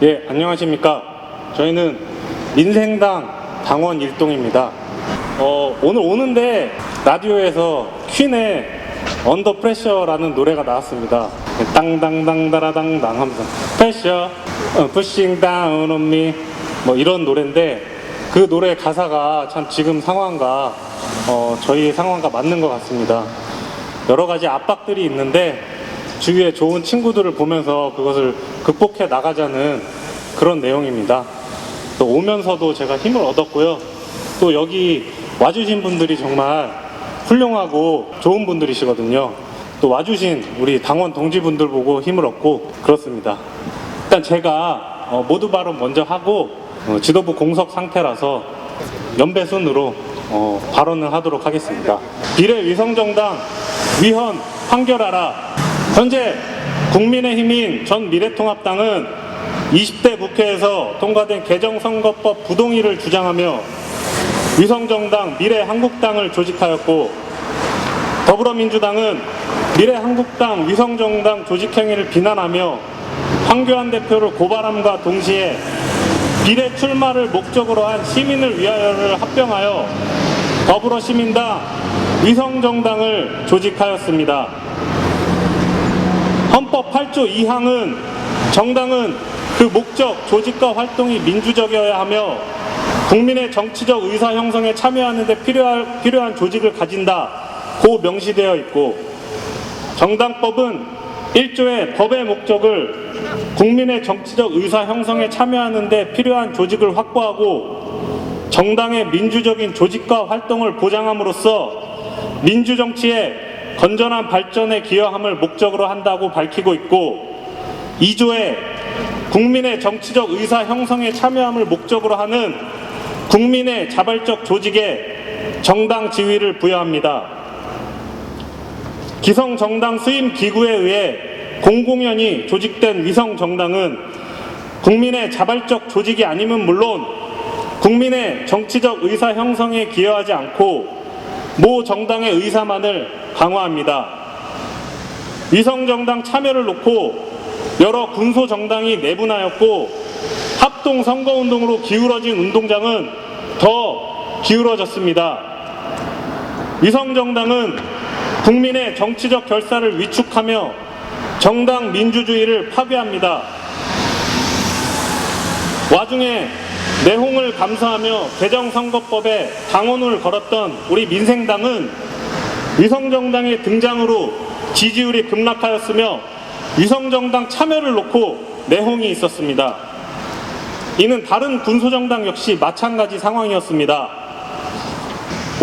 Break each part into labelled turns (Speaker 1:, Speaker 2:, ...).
Speaker 1: 예, 안녕하십니까. 저희는 민생당 당원 일동입니다. 오늘 오는데 라디오에서 퀸의 언더 프레셔라는 노래가 나왔습니다. 땅당당다라당당 하면서 프레셔, pushing down on me 뭐 이런 노래인데 그 노래 가사가 참 지금 상황과 저희 상황과 맞는 것 같습니다. 여러 가지 압박들이 있는데 주위에 좋은 친구들을 보면서 그것을 극복해 나가자는 그런 내용입니다. 또 오면서도 제가 힘을 얻었고요. 또 여기 와주신 분들이 정말 훌륭하고 좋은 분들이시거든요. 또 와주신 우리 당원 동지분들 보고 힘을 얻고 그렇습니다. 일단 제가 모두 발언 먼저 하고 지도부 공석 상태라서 연배순으로 발언을 하도록 하겠습니다. 비례위성정당 위헌 판결하라. 현재 국민의힘인 전 미래통합당은 20대 국회에서 통과된 개정선거법 부동의를 주장하며 위성정당 미래한국당을 조직하였고, 더불어민주당은 미래한국당 위성정당 조직행위를 비난하며 황교안 대표를 고발함과 동시에 비례 출마를 목적으로 한 시민을 위하여를 합병하여 더불어시민당 위성정당을 조직하였습니다. 헌법 8조 2항은 정당은 그 목적, 조직과 활동이 민주적이어야 하며 국민의 정치적 의사 형성에 참여하는 데 필요한 조직을 가진다고 명시되어 있고, 정당법은 1조의 법의 목적을 국민의 정치적 의사 형성에 참여하는 데 필요한 조직을 확보하고 정당의 민주적인 조직과 활동을 보장함으로써 민주정치의 건전한 발전에 기여함을 목적으로 한다고 밝히고 있고, 2조에 국민의 정치적 의사 형성에 참여함을 목적으로 하는 국민의 자발적 조직에 정당 지위를 부여합니다. 기성정당 수임 기구에 의해 공공연히 조직된 위성정당은 국민의 자발적 조직이 아니면 물론 국민의 정치적 의사 형성에 기여하지 않고 모 정당의 의사만을 강화합니다. 위성정당 참여를 놓고 여러 군소정당이 내분하였고 합동 선거운동으로 기울어진 운동장은 더 기울어졌습니다. 위성정당은 국민의 정치적 결사를 위축하며 정당 민주주의를 파괴합니다. 와중에 내홍을 감수하며 개정선거법에 당원을 걸었던 우리 민생당은 위성정당의 등장으로 지지율이 급락하였으며 위성정당 참여를 놓고 내홍이 있었습니다. 이는 다른 군소정당 역시 마찬가지 상황이었습니다.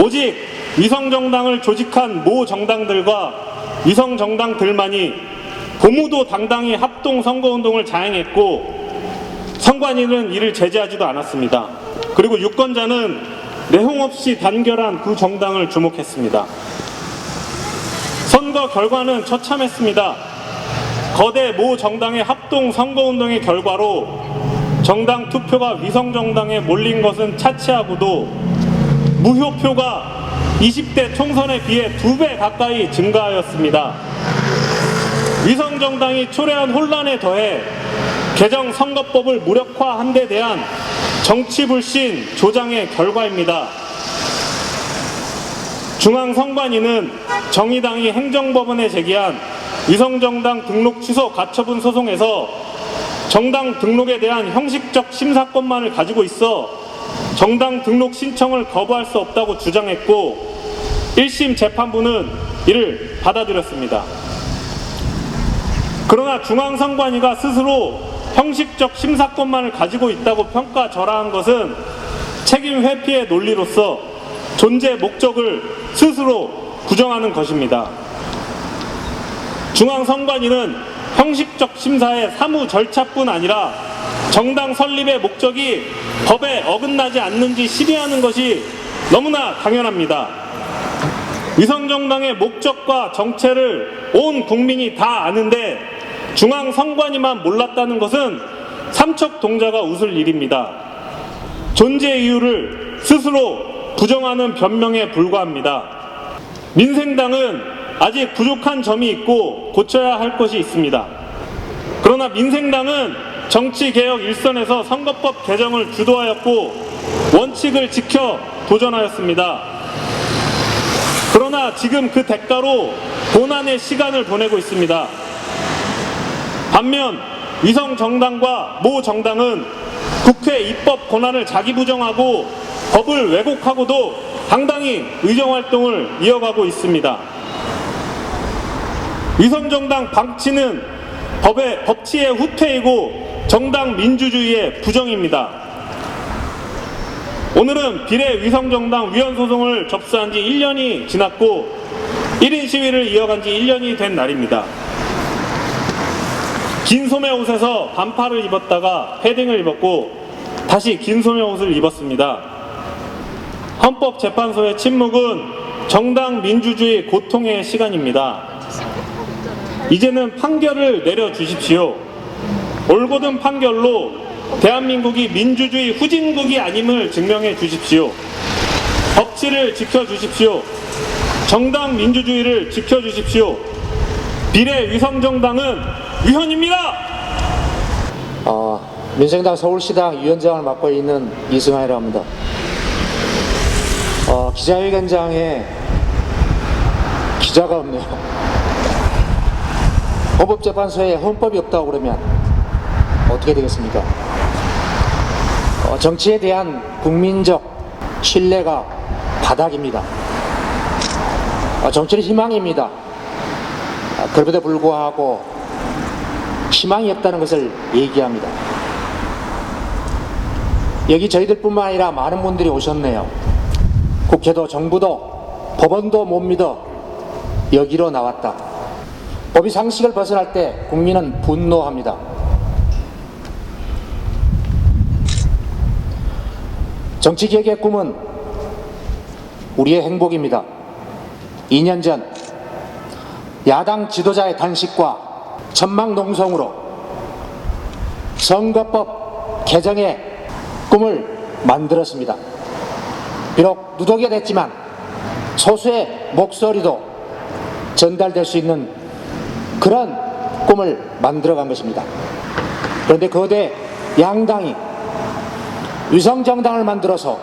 Speaker 1: 오직 위성정당을 조직한 모 정당들과 위성정당들만이 고무도 당당히 합동 선거운동을 자행했고 선관위는 이를 제재하지도 않았습니다. 그리고 유권자는 내홍 없이 단결한 그 정당을 주목했습니다. 선거 결과는 처참했습니다. 거대 모 정당의 합동 선거운동의 결과로 정당 투표가 위성정당에 몰린 것은 차치하고도 무효표가 20대 총선에 비해 2배 가까이 증가하였습니다. 위성정당이 초래한 혼란에 더해 개정선거법을 무력화한 데 대한 정치불신 조장의 결과입니다. 중앙선관위는 정의당이 행정법원에 제기한 위성정당 등록 취소 가처분 소송에서 정당 등록에 대한 형식적 심사권만을 가지고 있어 정당 등록 신청을 거부할 수 없다고 주장했고 1심 재판부는 이를 받아들였습니다. 그러나 중앙선관위가 스스로 형식적 심사권만을 가지고 있다고 평가절하한 것은 책임 회피의 논리로서 존재 목적을 스스로 부정하는 것입니다. 중앙선관위는 형식적 심사의 사무 절차뿐 아니라 정당 설립의 목적이 법에 어긋나지 않는지 심의하는 것이 너무나 당연합니다. 위성정당의 목적과 정체를 온 국민이 다 아는데 중앙선관위만 몰랐다는 것은 삼척동자가 웃을 일입니다. 존재 이유를 스스로 부정하는 변명에 불과합니다. 민생당은 아직 부족한 점이 있고 고쳐야 할 것이 있습니다. 그러나 민생당은 정치개혁 일선에서 선거법 개정을 주도하였고 원칙을 지켜 도전하였습니다. 그러나 지금 그 대가로 고난의 시간을 보내고 있습니다. 반면 위성정당과 모 정당은 국회 입법 권한을 자기 부정하고 법을 왜곡하고도 당당히 의정활동을 이어가고 있습니다. 위성정당 방치는 법치의 후퇴이고 정당 민주주의의 부정입니다. 오늘은 비례 위성정당 위헌소송을 접수한 지 1년이 지났고 1인 시위를 이어간 지 1년이 된 날입니다. 긴 소매 옷에서 반팔을 입었다가 패딩을 입었고 다시 긴 소매 옷을 입었습니다. 헌법재판소의 침묵은 정당 민주주의 고통의 시간입니다. 이제는 판결을 내려주십시오. 올곧은 판결로 대한민국이 민주주의 후진국이 아님을 증명해 주십시오. 법치를 지켜주십시오. 정당 민주주의를 지켜주십시오. 비례 위성정당은 위헌입니다.
Speaker 2: 민생당 서울시당 위원장을 맡고 있는 이승환이라고 합니다. 기자회견장에 기자가 없네요. 헌법재판소에 헌법이 없다고 그러면 어떻게 되겠습니까? 정치에 대한 국민적 신뢰가 바닥입니다. 정치는 희망입니다. 그럼에도 불구하고 희망이 없다는 것을 얘기합니다. 여기 저희들뿐만 아니라 많은 분들이 오셨네요. 국회도 정부도 법원도 못 믿어 여기로 나왔다. 법이 상식을 벗어날 때 국민은 분노합니다. 정치개혁의 꿈은 우리의 행복입니다. 2년 전 야당 지도자의 단식과 천막농성으로 선거법 개정의 꿈을 만들었습니다. 비록 누더기가 됐지만 소수의 목소리도 전달될 수 있는 그런 꿈을 만들어간 것입니다. 그런데 거대 양당이 위성정당을 만들어서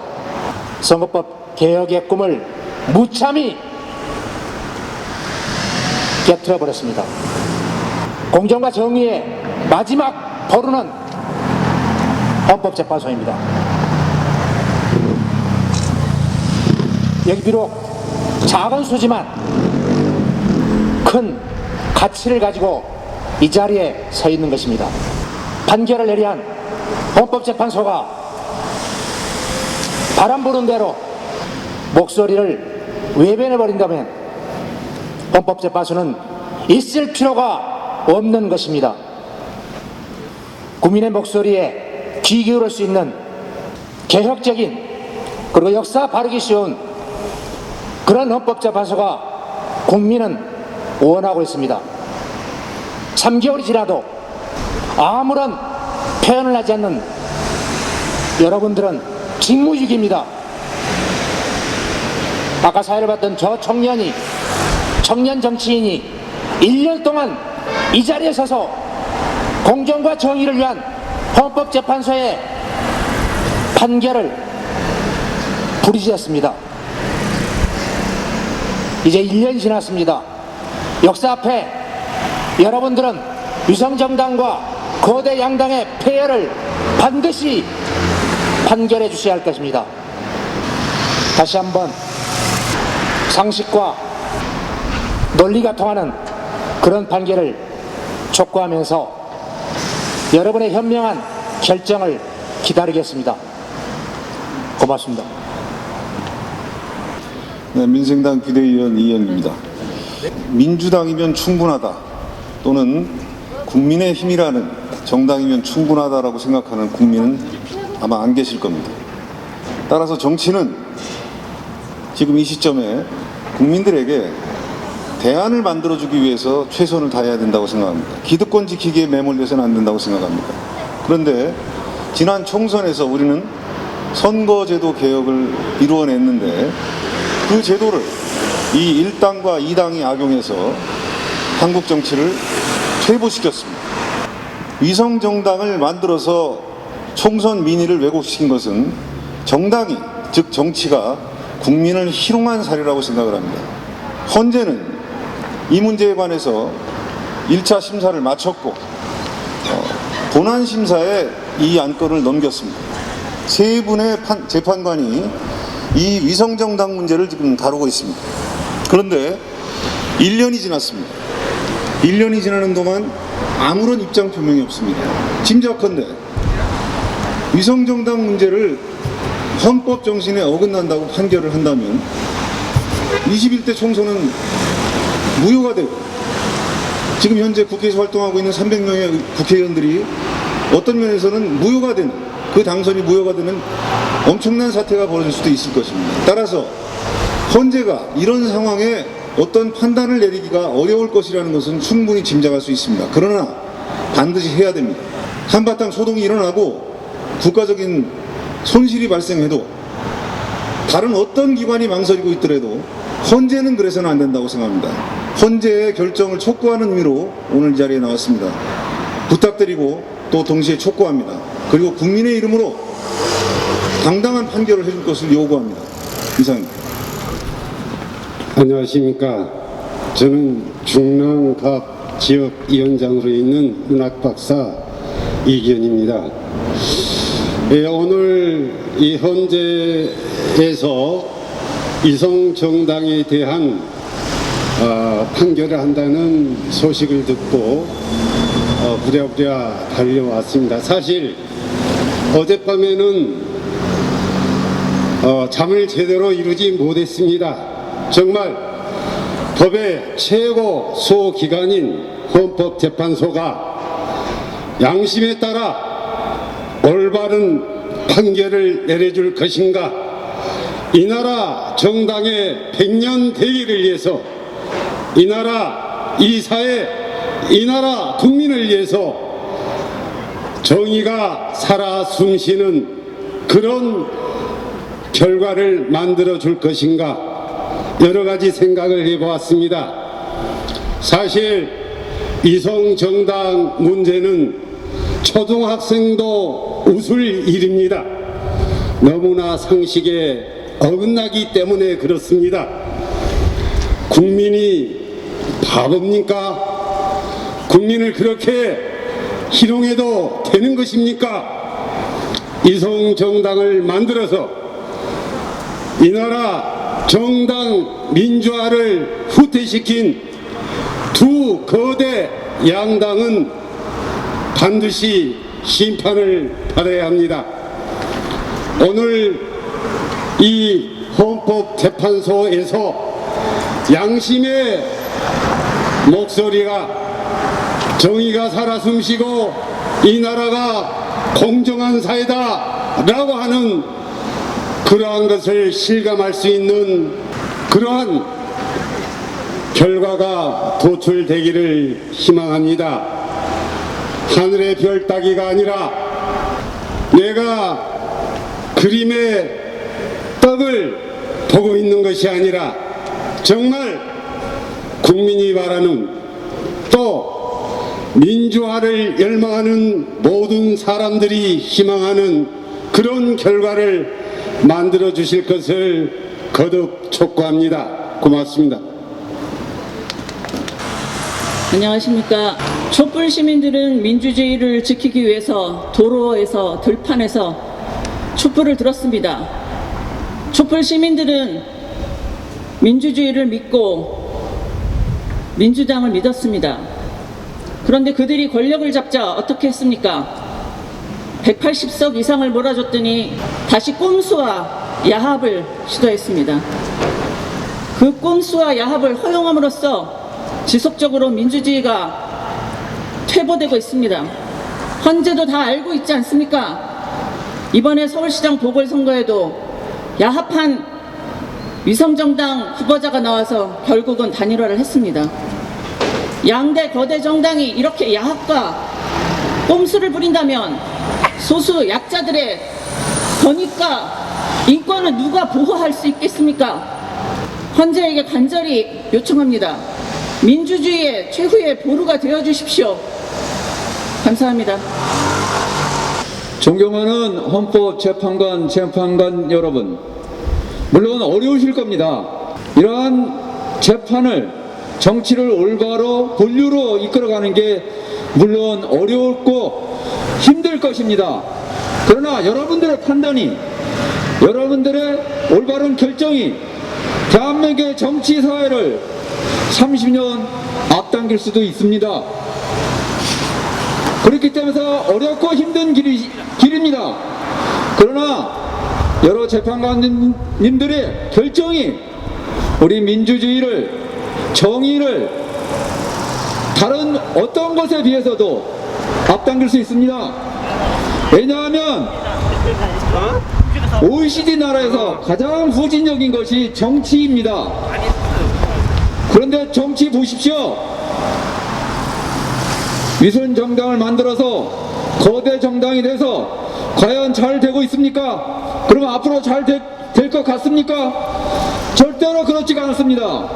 Speaker 2: 선거법 개혁의 꿈을 무참히 깨트려 버렸습니다. 공정과 정의의 마지막 보루는 헌법재판소입니다. 여기 비록 작은 수지만 큰 가치를 가지고 이 자리에 서 있는 것입니다. 판결을 내려야 한 헌법재판소가 바람 부는 대로 목소리를 외변해버린다면 헌법재판소는 있을 필요가 없는 것입니다. 국민의 목소리에 귀 기울일 수 있는 개혁적인 그리고 역사 바르기 쉬운 그런 헌법재판소가 국민은 원하고 있습니다. 3개월이 지나도 아무런 표현을 하지 않는 여러분들은 직무유기입니다. 아까 사회를 봤던 저 청년 정치인이 1년 동안 이 자리에 서서 공정과 정의를 위한 헌법재판소의 판결을 부르짖었습니다. 이제 1년이 지났습니다. 역사 앞에 여러분들은 위성정당과 거대 양당의 폐해를 반드시 판결해 주셔야 할 것입니다. 다시 한번 상식과 논리가 통하는 그런 판결을 촉구하면서 여러분의 현명한 결정을 기다리겠습니다. 고맙습니다.
Speaker 3: 네, 민생당 비대위원 이현입니다. 민주당이면 충분하다 또는 국민의힘이라는 정당이면 충분하다라고 생각하는 국민은 아마 안 계실 겁니다. 따라서 정치는 지금 이 시점에 국민들에게 대안을 만들어주기 위해서 최선을 다해야 된다고 생각합니다. 기득권 지키기에 매몰돼서는 안 된다고 생각합니다. 그런데 지난 총선에서 우리는 선거제도 개혁을 이루어냈는데 그 제도를 이 1당과 2당이 악용해서 한국 정치를 퇴보시켰습니다. 위성정당을 만들어서 총선 민의를 왜곡시킨 것은 정당이, 즉 정치가 국민을 희롱한 사례라고 생각을 합니다. 헌재는 이 문제에 관해서 1차 심사를 마쳤고 본안심사에 이 안건을 넘겼습니다. 세 분의 재판관이 이 위성정당 문제를 지금 다루고 있습니다. 그런데 1년이 지났습니다. 1년이 지나는 동안 아무런 입장 표명이 없습니다. 짐작컨대 위성정당 문제를 헌법 정신에 어긋난다고 판결을 한다면 21대 총선은 무효가 되고 지금 현재 국회에서 활동하고 있는 300명의 국회의원들이 어떤 면에서는 무효가 되는, 그 당선이 무효가 되는 엄청난 사태가 벌어질 수도 있을 것입니다. 따라서 헌재가 이런 상황에 어떤 판단을 내리기가 어려울 것이라는 것은 충분히 짐작할 수 있습니다. 그러나 반드시 해야 됩니다. 한바탕 소동이 일어나고 국가적인 손실이 발생해도 다른 어떤 기관이 망설이고 있더라도 헌재는 그래서는 안 된다고 생각합니다. 헌재의 결정을 촉구하는 의미로 오늘 이 자리에 나왔습니다. 부탁드리고 또 동시에 촉구합니다. 그리고 국민의 이름으로 당당한 판결을 해줄 것을 요구합니다. 이상입니다.
Speaker 4: 안녕하십니까. 저는 중랑갑 지역위원장으로 있는 문학박사 이기현입니다. 오늘 이 헌재에서 위성정당에 대한 판결을 한다는 소식을 듣고 부랴부랴 달려왔습니다. 사실 어젯밤에는 잠을 제대로 이루지 못했습니다. 정말 법의 최고 수호기관인 헌법재판소가 양심에 따라 올바른 판결을 내려줄 것인가, 이 나라 정당의 100년 대의를 위해서, 이 나라, 이 사회, 이 나라 국민을 위해서 정의가 살아 숨쉬는 그런 결과를 만들어 줄 것인가, 여러 가지 생각을 해보았습니다. 사실 위성정당 문제는 초등학생도 웃을 일입니다. 너무나 상식에 어긋나기 때문에 그렇습니다. 국민이 바보입니까? 국민을 그렇게 희롱해도 되는 것입니까? 위성정당을 만들어서 이 나라 정당 민주화를 후퇴시킨 두 거대 양당은 반드시 심판을 받아야 합니다. 오늘 이 헌법재판소에서 양심의 목소리가, 정의가 살아 숨쉬고 이 나라가 공정한 사회다 라고 하는 그러한 것을 실감할 수 있는 그러한 결과가 도출되기를 희망합니다. 하늘의 별 따기가 아니라 내가 그림의 떡을 보고 있는 것이 아니라 정말 국민이 바라는, 또 민주화를 열망하는 모든 사람들이 희망하는 그런 결과를 만들어 주실 것을 거듭 촉구합니다. 고맙습니다.
Speaker 5: 안녕하십니까. 촛불 시민들은 민주주의를 지키기 위해서 도로에서 들판에서 촛불을 들었습니다. 촛불 시민들은 민주주의를 믿고 민주당을 믿었습니다. 그런데 그들이 권력을 잡자 어떻게 했습니까? 180석 이상을 몰아줬더니 다시 꼼수와 야합을 시도했습니다. 그 꼼수와 야합을 허용함으로써 지속적으로 민주주의가 퇴보되고 있습니다. 헌재도 다 알고 있지 않습니까? 이번에 서울시장 보궐선거에도 야합한 위성정당 후보자가 나와서 결국은 단일화를 했습니다. 양대 거대 정당이 이렇게 야합과 꼼수를 부린다면 소수 약자들의 권익과 인권을 누가 보호할 수 있겠습니까? 헌재에게 간절히 요청합니다. 민주주의의 최후의 보루가 되어 주십시오. 감사합니다.
Speaker 6: 존경하는 헌법재판관, 재판관 여러분, 물론 어려우실 겁니다. 이러한 재판을, 정치를 올바로 본류로 이끌어가는 게 물론 어렵고 힘들 것입니다. 그러나 여러분들의 판단이, 여러분들의 올바른 결정이 대한민국의 정치 사회를 30년 앞당길 수도 있습니다. 그렇기 때문에 어렵고 힘든 길입니다. 그러나 여러 재판관님들의 결정이 우리 민주주의를, 정의를 다른 어떤 것에 비해서도 앞당길 수 있습니다. 왜냐하면 OECD 나라에서 가장 후진적인 것이 정치입니다. 그런데 정치 보십시오. 위선 정당을 만들어서 거대 정당이 돼서 과연 잘 되고 있습니까? 그러면 앞으로 잘 될 것 같습니까? 절대로 그렇지가 않습니다.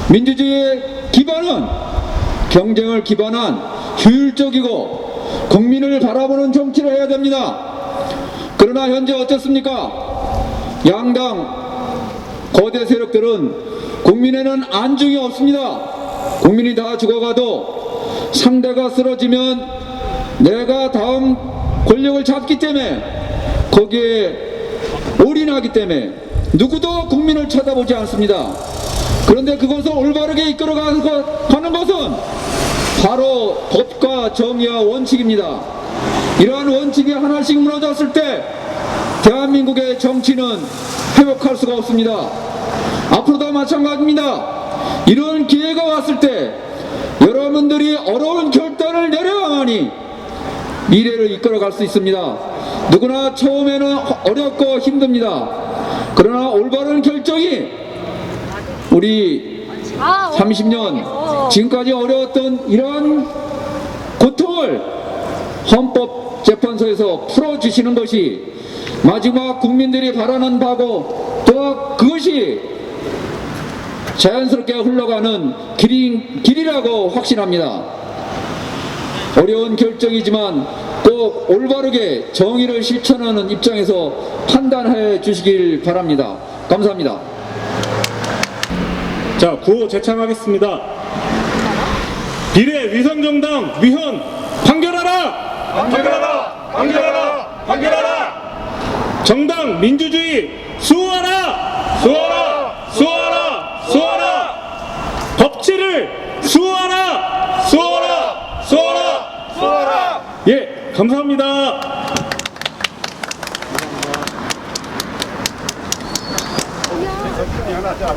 Speaker 6: 민주주의의 기반은 경쟁을 기반한 효율적이고 국민을 바라보는 정치를 해야 됩니다. 그러나 현재 어떻습니까? 양당 거대 세력들은 국민에는 안중이 없습니다. 국민이 다 죽어가도 상대가 쓰러지면 내가 다음 권력을 잡기 때문에, 거기에 올인하기 때문에 누구도 국민을 쳐다보지 않습니다. 그런데 그것을 올바르게 이끌어가는 것은 바로 법과 정의와 원칙입니다. 이러한 원칙이 하나씩 무너졌을 때 대한민국의 정치는 회복할 수가 없습니다. 앞으로도 마찬가지입니다. 이런 기회가 왔을 때 여러분들이 어려운 결단을 내려야만이 미래를 이끌어갈 수 있습니다. 누구나 처음에는 어렵고 힘듭니다. 그러나 올바른 결정이 우리 30년 지금까지 어려웠던 이러한 고통을 헌법재판소에서 풀어주시는 것이 마지막 국민들이 바라는 바고, 또 그것이 자연스럽게 흘러가는 길이라고 확신합니다. 어려운 결정이지만 꼭 올바르게 정의를 실천하는 입장에서 판단해 주시길 바랍니다. 감사합니다.
Speaker 1: 자, 구호 제창하겠습니다. 비례 위성정당 위헌 판결하라! 판결하라! 판결하라! 판결하라! 정당 민주주의 수호하라! 수호하라! 수호하라! 수호하라! 법치를 수호하라! 수호하라! 수호하라! 수호하라! 예, 감사합니다.
Speaker 7: 하나 자.